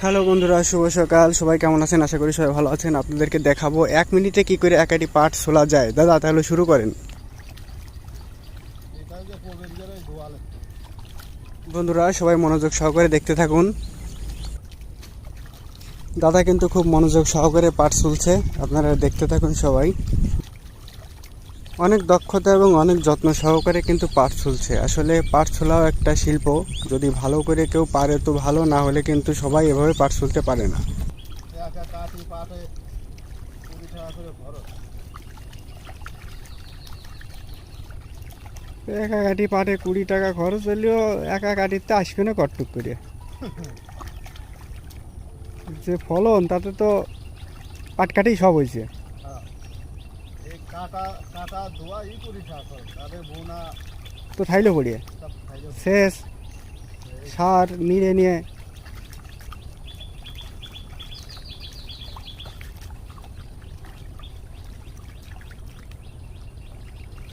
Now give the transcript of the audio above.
Hello বন্ধুরা, শুভ সকাল। সবাই কেমন আছেন? আশা করি সবাই ভালো আছেন। আপনাদেরকে দেখাবো 1 মিনিটে কি করে একাটি পাট ছোলা যায়। দাদা তাহলে শুরু করেন। বন্ধুরা সবাই মনোযোগ সহকারে দেখতে থাকুন। দাদা কিন্তু খুব মনোযোগ সহকারে পাট ছুলছে, আপনারা দেখতে থাকুন সবাই। অনেক দক্ষতা এবং অনেক যত্ন সহকারে কিন্তু পাট ছুলছে। আসলে পাট ছোলাও একটা শিল্প, যদি ভালো করে কেউ পারে তো ভালো, না হলে কিন্তু সবাই এভাবে পাট ছুলতে পারে না। একা কাঠি পাটে 20 টাকা খরচ হলেও একা কাঠিতে আসবে না কটটুক করে। যে ফলন তাতে তো পাট কাঠেই সব হয়েছে। তো থাইলো পড়িয়ে শেষ সার নিয়ে নিয়ে